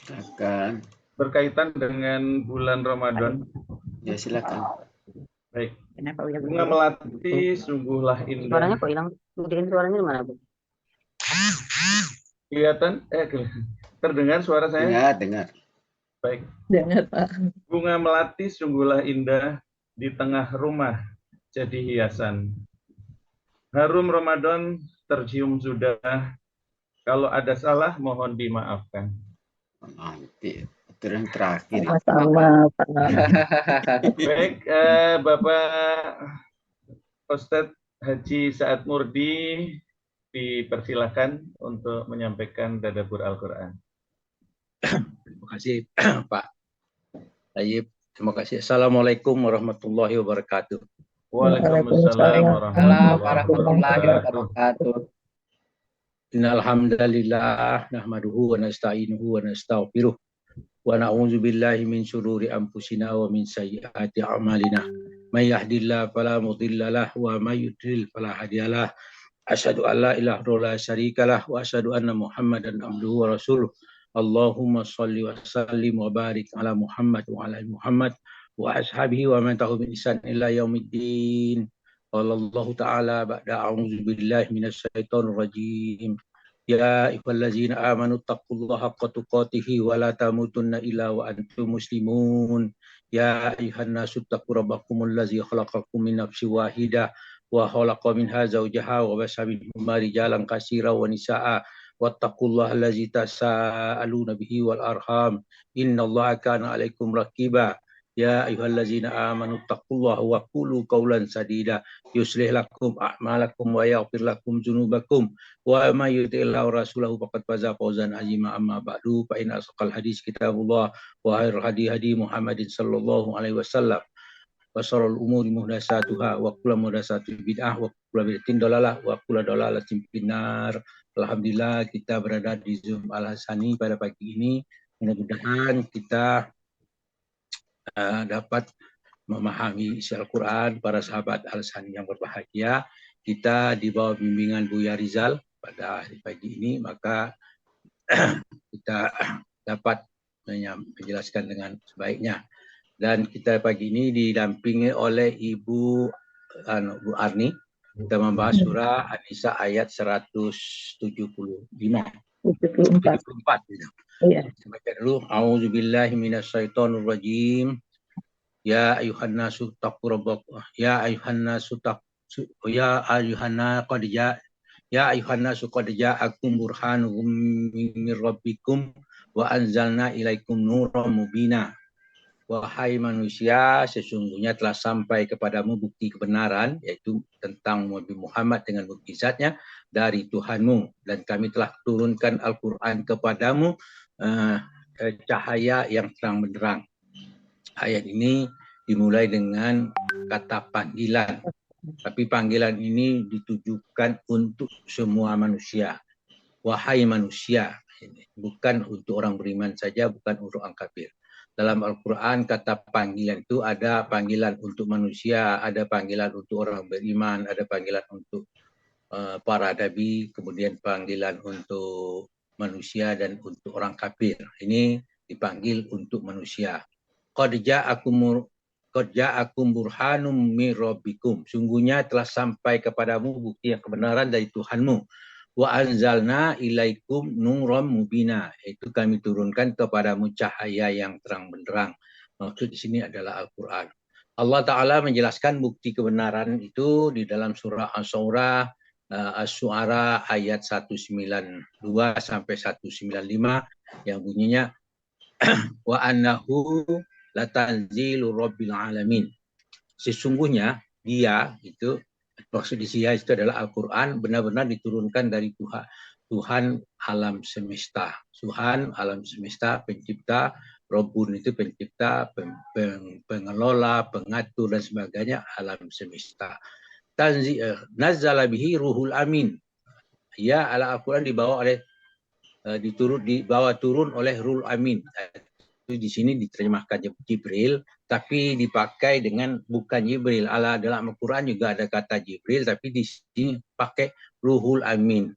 Akan. Berkaitan dengan bulan Ramadan. Ya silakan. Baik. Kenapa udah Bunga melati sungguhlah indah. Suaranya kok hilang? Mungkin suaranya di mana, Bu? Kelihatan? Terdengar suara saya? Dengar, dengar. Baik. Dengar, Pak. Bunga melati sungguhlah indah di tengah rumah jadi hiasan. Harum Ramadan tercium sudah. Kalau ada salah mohon dimaafkan. Nanti itu yang terakhir. Sama-sama, Pak. Baik, Bapak Ustadz Haji Sa'ad Murdi dipersilakan untuk menyampaikan tadabbur Al-Quran. Terima kasih Pak Tayyib. Terima kasih. Assalamualaikum warahmatullahi wabarakatuh. Waalaikumsalam warahmatullahi wabarakatuh. Innal hamdalillah nahmaduhu wa nasta'inuhu wa nastaghfiruh wa na'udzu billahi min syururi anfusina wa min sayyiati a'malina. May yahdihillahu fala mudilla lahu wa may yudlil fala hadiyalah. Asyhadu an la ilaha illallah syarikalah wa asyhadu anna Muhammadan abduhu wa rasuluh. Allahumma shalli wa sallim wa barik ala Muhammad wa ala Muhammad wa ashabihi wa man tabi'ahum bi ihsan ila yaumiddin. Wallahu ta'ala ba'da a'udzu billahi minasy syaithanir rajim. Ya ayyuhallazina amanu taqullaha haqqa tuqatih wa la tamutunna illa wa antum muslimun. Ya ayyuhan nasu taqu rabbakumul ladzi khalaqakum min nafsin wahidah wa khalaqa minha zawjaha wa basa minhuma rijalan katsiran wa nisaa wattaqullaha allazi tasaaluna bihi wal arham innallaha kana 'alaikum raqiba. Ya ayyuhallazina amanu taqullaha wa qulu qawlan sadida yuslih lakum a'malakum wa yaghfir lakum dzunubakum wa may yuti'illahu rasulahu faqad faza fawzan 'azima. Amma ba'du fa inna asqal hadis kitabullah wa khairul hadi hadi Muhammadin sallallahu alaihi wasallam wa syarrul umuri muhdatsatuha wa kullu muhdatsatin bid'ah wa kullu bid'atin dalalah wa kullu dalalatin finnar. Alhamdulillah kita berada di Zoom Al-Hasani pada pagi ini. Mudah-mudahan kita dapat memahami isi Al-Quran. Para sahabat Al-Hasani yang berbahagia, kita di bawah bimbingan Buya Rizal pada hari pagi ini, maka kita dapat menjelaskan dengan sebaiknya. Dan kita pagi ini didampingi oleh Ibu Arni. Kita membahas surah An-Nisa ayat 175. 74. Iya. Baca dulu. A'udzubillahi minasyaitonir rajim. Ya ayuhan nasu taqu rabbakum. Ya ayuhan nasu ya ayuhan nasu qad ja'akum burhanun min rabbikum wa anzalna ilaikum nuran mubina. Wahai manusia, sesungguhnya telah sampai kepadamu bukti kebenaran, yaitu tentang Nabi Muhammad dengan mukjizatnya dari Tuhanmu, dan kami telah turunkan Al-Quran kepadamu cahaya yang terang benderang. Ayat ini dimulai dengan kata panggilan, tapi panggilan ini ditujukan untuk semua manusia. Wahai manusia, bukan untuk orang beriman saja, bukan untuk orang kafir. Dalam Al-Quran kata panggilan itu ada panggilan untuk manusia, ada panggilan untuk orang beriman, ada panggilan untuk para nabi, kemudian panggilan untuk manusia dan untuk orang kafir. Ini dipanggil untuk manusia. Qad ja'akum burhanum min rabbikum. Sungguhnya telah sampai kepadamu bukti yang kebenaran dari Tuhanmu. Wa anzalna ilaikum nuram mubina, itu kami turunkan kepadamu cahaya yang terang benderang. Maksud di sini adalah Al-Quran. Allah Ta'ala menjelaskan bukti kebenaran itu di dalam surah As-Surah As-Su'ara ayat 192 sampai 195 yang bunyinya wa annahu latanzilu rabbil alamin. Sesungguhnya dia itu, maksud di sini itu adalah Al-Quran, benar-benar diturunkan dari Tuhan alam semesta. Tuhan alam semesta, pencipta. Rabbun itu pencipta, pengelola, pengatur dan sebagainya alam semesta. Nazzala bihi ruhul amin. Ya, Al-Quran dibawa turun oleh ruhul amin. Di sini diterjemahkan Jibril, tapi dipakai dengan bukan Jibril. Dalam Al-Quran juga ada kata Jibril, tapi di sini pakai Ruhul Amin.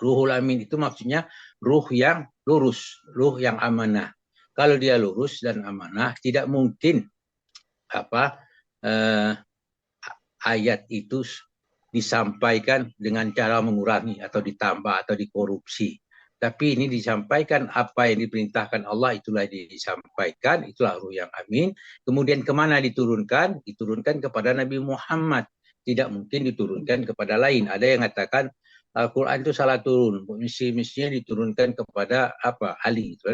Ruhul Amin itu maksudnya ruh yang lurus, ruh yang amanah. Kalau dia lurus dan amanah, tidak mungkin ayat itu disampaikan dengan cara mengurangi atau ditambah atau dikorupsi. Tapi ini disampaikan apa yang diperintahkan Allah, itulah disampaikan, itulah ruh yang amin. Kemudian kemana diturunkan? Diturunkan kepada Nabi Muhammad. Tidak mungkin diturunkan kepada lain. Ada yang mengatakan Al-Quran itu salah turun. Mestinya diturunkan kepada Ali. Itu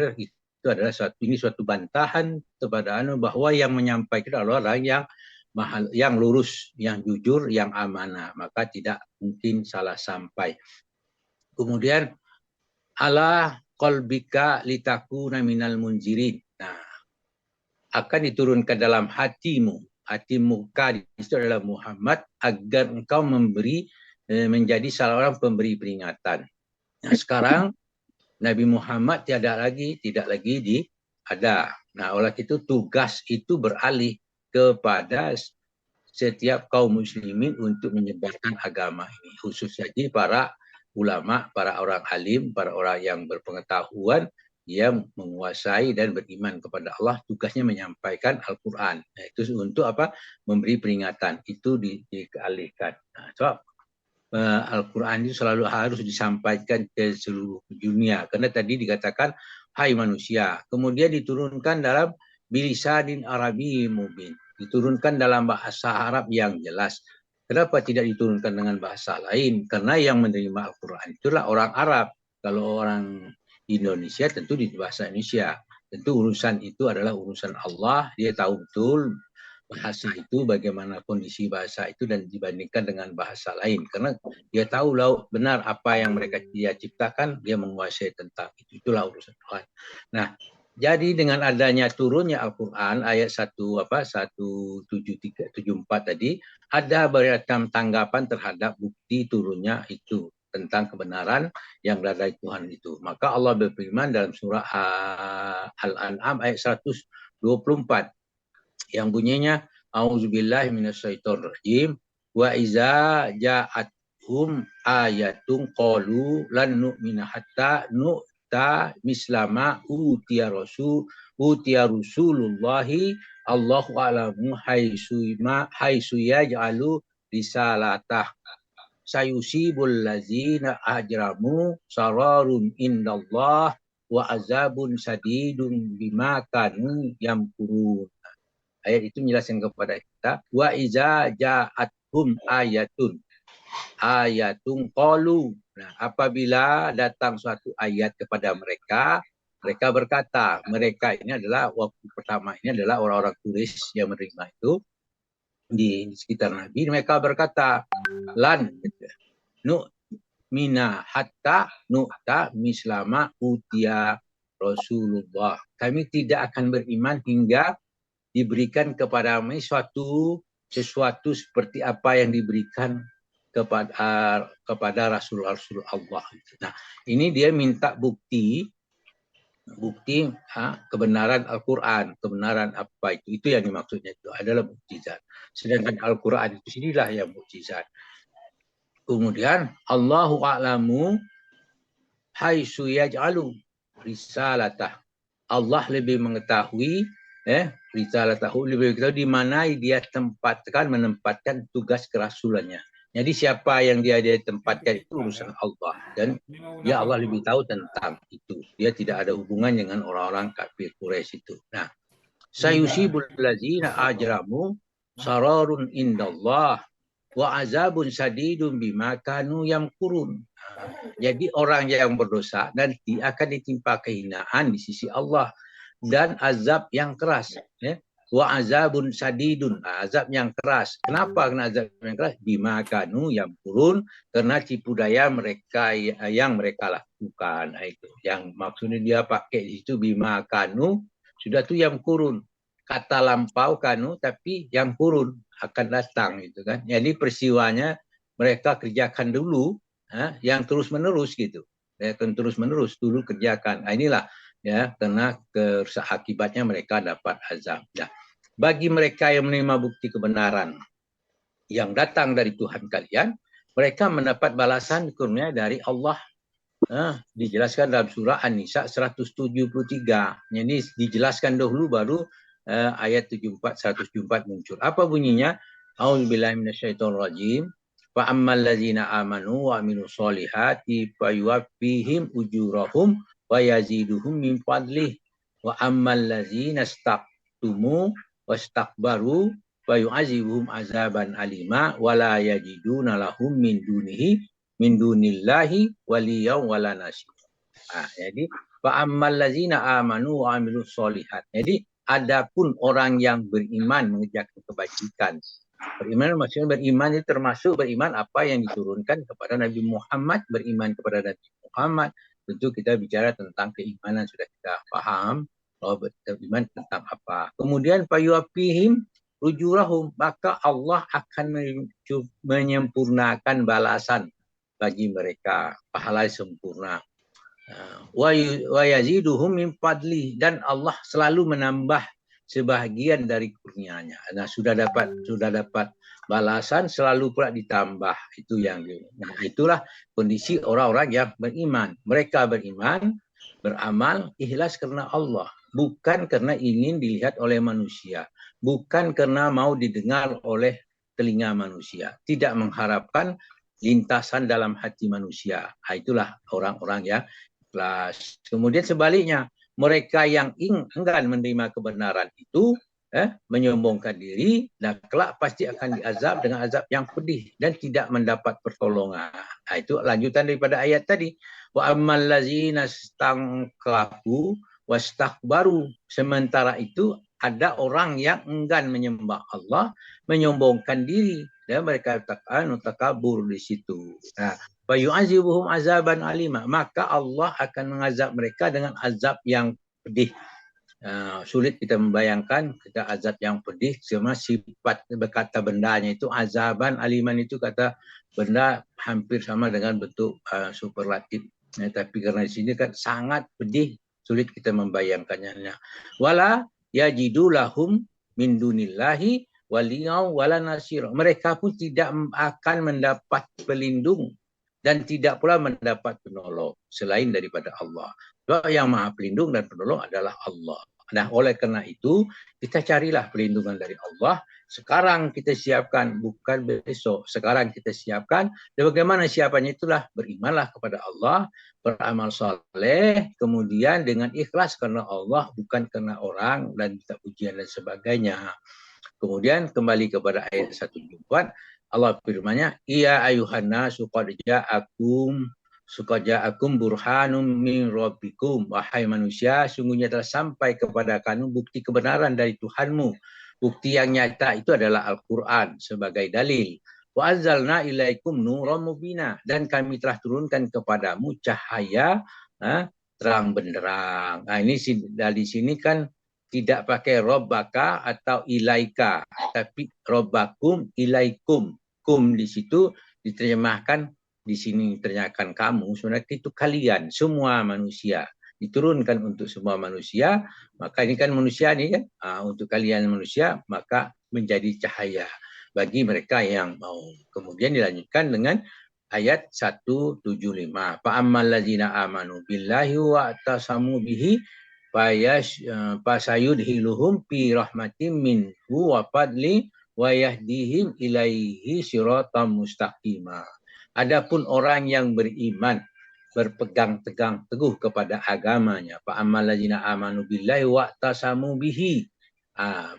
adalah suatu bantahan kepada bahwa yang menyampaikan adalah orang yang lurus, yang jujur, yang amanah. Maka tidak mungkin salah sampai. Kemudian ala qalbika litakuna minal munzirin. Nah, akan diturunkan dalam hatimu itu adalah Muhammad, agar engkau menjadi salah orang pemberi peringatan. Nah, sekarang Nabi Muhammad tidak lagi ada. Nah, oleh itu tugas itu beralih kepada setiap kaum muslimin untuk menyebarkan agama ini, khusus saja para ulama, para orang alim, para orang yang berpengetahuan, yang menguasai dan beriman kepada Allah, tugasnya menyampaikan Al-Quran. Nah, itu untuk memberi peringatan, itu dialihkan. Nah, sebab Al-Quran itu selalu harus disampaikan ke seluruh dunia, karena tadi dikatakan hai manusia, kemudian diturunkan dalam bilisanin Arabi mubin, diturunkan dalam bahasa Arab yang jelas. Kenapa tidak diturunkan dengan bahasa lain? Karena yang menerima Al-Quran itulah orang Arab. Kalau orang Indonesia tentu di bahasa Indonesia. Tentu urusan itu adalah urusan Allah. Dia tahu betul bahasa itu, bagaimana kondisi bahasa itu, dan dibandingkan dengan bahasa lain. Karena dia tahu benar apa yang dia ciptakan, dia menguasai tentang itu. Itulah urusan Allah. Nah, jadi dengan adanya turunnya Al-Quran ayat 17374 tadi, ada beragam tanggapan terhadap bukti turunnya itu tentang kebenaran yang dari Tuhan itu. Maka Allah berfirman dalam surah Al-An'am ayat 124 yang bunyinya A'udzubillahi minasyaitonirrajim wa iza ja'athum ayatun qalu lan nu'mina hatta mislama utiya Rasulullahi Allahu a'lamu haitsu yaj'alu risalatah sayusibul ladzina ajramu sararun indallah wa azabun sadidun bima kanu yamkurun. Ayat itu menjelaskan kepada kita wa iza ja'athum ayatun qalu. Nah, apabila datang suatu ayat kepada mereka, mereka berkata, mereka ini adalah waktu pertama ini adalah orang-orang Quraisy yang menerima itu di sekitar Nabi. Mereka berkata, lan nu'mina hatta nu'ta mislama utiya Rasulullah. Kami tidak akan beriman hingga diberikan kepada kami sesuatu seperti apa yang diberikan kepada Rasul Allah. Nah, ini dia minta bukti kebenaran Al-Quran, kebenaran apa itu yang dimaksudnya itu adalah mukjizat. Sedangkan Al-Quran itu sinilah yang mukjizat. Kemudian Allahu a'lamu haitsu yaj'alu risalatah. Allah lebih mengetahui risalatahu, lebih mengetahui di mana dia menempatkan tugas kerasulannya. Jadi siapa yang dia tempatkan itu urusan Allah, dan ya Allah lebih tahu tentang itu. Dia tidak ada hubungan dengan orang-orang kafir Quraisy itu. Nah, sayusibul ladzina ajramu sararun indallah wa azabun sadidun bima kanu yamkurun. Jadi orang yang berdosa nanti akan ditimpa kehinaan di sisi Allah dan azab yang keras. Wa azabun sadidun, azab yang keras. Kenapa kena azab yang keras? Bima kanu yamkurun, karena tipu daya mereka yang mereka lakukan. Itu yang maksudnya dia pakai di situ bima kanu, sudah tu yamkurun. Kata lampau kanu, tapi yamkurun akan datang itu kan. Jadi peristiwanya mereka kerjakan dulu, yang terus menerus gitu. Akan terus menerus dulu kerjakan. Inilah ya, karena akibatnya mereka dapat azab. Nah, bagi mereka yang menerima bukti kebenaran yang datang dari Tuhan kalian, mereka mendapat balasan kurnia dari Allah dijelaskan dalam surah An-Nisa 173. Jadi dijelaskan dahulu baru ayat 174 muncul. Apa bunyinya? A'udzubillahi minasyaitonirrajim. Fa ammal ladzina amanu wa amilus solihati fayuwaffihim ujurahum wa yaziduhum min fadlih wa ammal ladzina istaktumu wastakbaru fayu'azibuhum azaban alima wa la yajiduna lahum min dunillahi waliyaw wala nasir. Jadi fa ammal ladzina amanu wa amilus solihat. Jadi adapun orang yang beriman mengerjakan kebajikan. Beriman maksudnya beriman itu termasuk beriman apa yang diturunkan kepada Nabi Muhammad, beriman kepada Nabi Muhammad. Tentu kita bicara tentang keimanan, sudah kita paham bahwa beriman tentang apa. Kemudian fayuwaffihim ujurahum, maka Allah akan menyempurnakan balasan bagi mereka, pahala sempurna. Wa yaziduhum min fadli, dan Allah selalu menambah sebahagian dari kurnianya. Nah, sudah dapat balasan, selalu pula ditambah. Itu yang itulah kondisi orang-orang yang beriman. Mereka beriman, beramal ikhlas karena Allah, bukan karena ingin dilihat oleh manusia, bukan karena mau didengar oleh telinga manusia, tidak mengharapkan lintasan dalam hati manusia. Itulah orang-orang yang ikhlas. Kemudian sebaliknya, mereka yang enggan menerima kebenaran itu menyombongkan diri, dan kelak pasti akan diazab dengan azab yang pedih dan tidak mendapat pertolongan. Itu lanjutan daripada ayat tadi. Wa ammal ladzina stangkafu wastakbaru. Sementara itu ada orang yang enggan menyembah Allah, menyombongkan diri, dan mereka takabur di situ. Nah, fayu'azibuhum azaban alima, maka Allah akan mengazab mereka dengan azab yang pedih. Sulit kita membayangkan kita azab yang pedih, cuma sifat berkata bendanya itu azaban aliman, itu kata benda hampir sama dengan bentuk superlatif. Tapi karena di sini kan sangat pedih, sulit kita membayangkannya. Wala yajidu lahum min dunillahi waliyaw wala nasir. Mereka pun tidak akan mendapat pelindung dan tidak pula mendapat penolong selain daripada Allah. Sebab yang maha pelindung dan penolong adalah Allah. Nah, oleh karena itu kita carilah perlindungan dari Allah. Sekarang kita siapkan, bukan besok. Sekarang kita siapkan. Dan bagaimana siapannya? Itulah berimanlah kepada Allah, beramal saleh, kemudian dengan ikhlas karena Allah, bukan karena orang dan minta pujian dan sebagainya. Kemudian kembali kepada ayat 174, Allah firman-Nya, ya ayuhan nasu qad ja'akum burhanum min rabbikum. Wahai manusia, sungguhnya telah sampai kepada kamu bukti kebenaran dari Tuhanmu. Bukti yang nyata itu adalah Al-Quran sebagai dalil. Wa anzalna ilaikum nuran mubina, dan kami telah turunkan kepadamu cahaya terang benderang. Nah, ini dari sini kan tidak pakai robbaka atau ilaika, tapi robbakum ilaikum. Kum di situ diterjemahkan, di sini ternyatakan kamu, sebenarnya itu kalian, semua manusia. Diturunkan untuk semua manusia, maka ini kan manusia ini kan, untuk kalian manusia, maka menjadi cahaya bagi mereka yang mau. Kemudian dilanjutkan dengan ayat 175. Fa'ammal ladzina amanu billahi wa tasamu bihi fasayudhiluhum fi rahmatin minhu wa fadli wa yahdihim ilaihi siratam mustaqimah. Adapun orang yang beriman, berpegang teguh kepada agamanya, fa ammal ladzina amanu billahi wa tasamu bihi.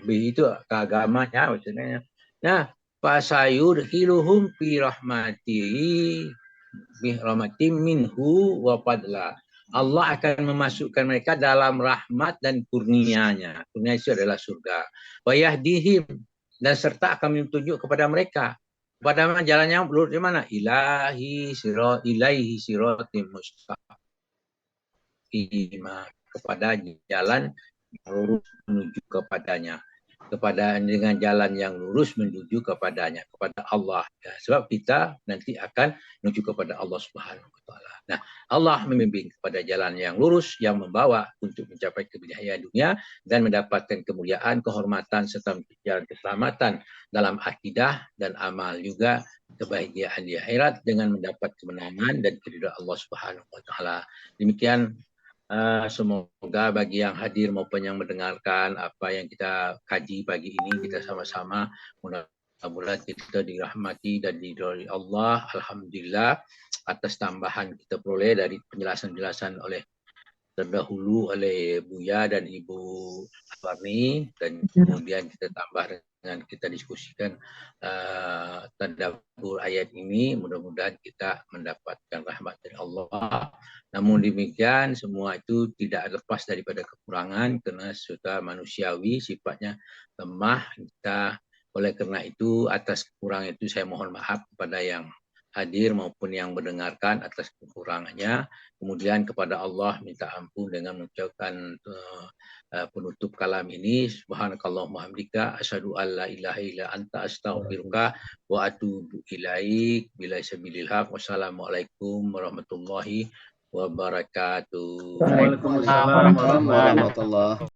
Bihi itu agamanya maksudnya. Nah, fasayudhiluhum fi rahmatihi bi rahmatin minhu wa fadla. Allah akan memasukkan mereka dalam rahmat dan kurnianya. Kurnia itu adalah surga. Wa yahdihim, dan serta akan menunjuk kepada mereka pada mana jalannya, lurus di mana? Ilaihi siratim mustaqim, kepada jalan lurus menuju kepadanya. kepada dengan jalan yang lurus menuju kepadanya, kepada Allah. Ya, sebab kita nanti akan menuju kepada Allah Subhanahu wa taala. Nah, Allah membimbing kepada jalan yang lurus yang membawa untuk mencapai kebahagiaan dunia dan mendapatkan kemuliaan, kehormatan serta jalan keselamatan dalam akidah dan amal, juga kebahagiaan di akhirat dengan mendapat kemenangan dan keridhaan Allah Subhanahu wa taala. Demikian semoga bagi yang hadir maupun yang mendengarkan apa yang kita kaji pagi ini, kita sama-sama mudah-mudahan kita dirahmati dan diridhoi Allah. Alhamdulillah atas tambahan kita peroleh dari penjelasan-penjelasan oleh terdahulu oleh Buya dan Ibu Warni, dan kemudian kita tambah dengan kita diskusikan tadabbur ayat ini. Mudah-mudahan kita mendapatkan rahmat dari Allah. Namun demikian semua itu tidak lepas daripada kekurangan karena sudah manusiawi, sifatnya lemah kita. Oleh karena itu atas kekurangan itu saya mohon maaf kepada yang hadir maupun yang mendengarkan atas kekurangannya. Kemudian kepada Allah minta ampun dengan mengucapkan penutup kalam ini. Subhanakallahumma hamdika asyhadu an la ilaha illa anta astaghfiruka wa atubu ilaik. Bila sabilil haq. Wassalamualaikum warahmatullahi wabarakatuh. Waalaikumsalam warahmatullahi wabarakatuh. warahmatullahi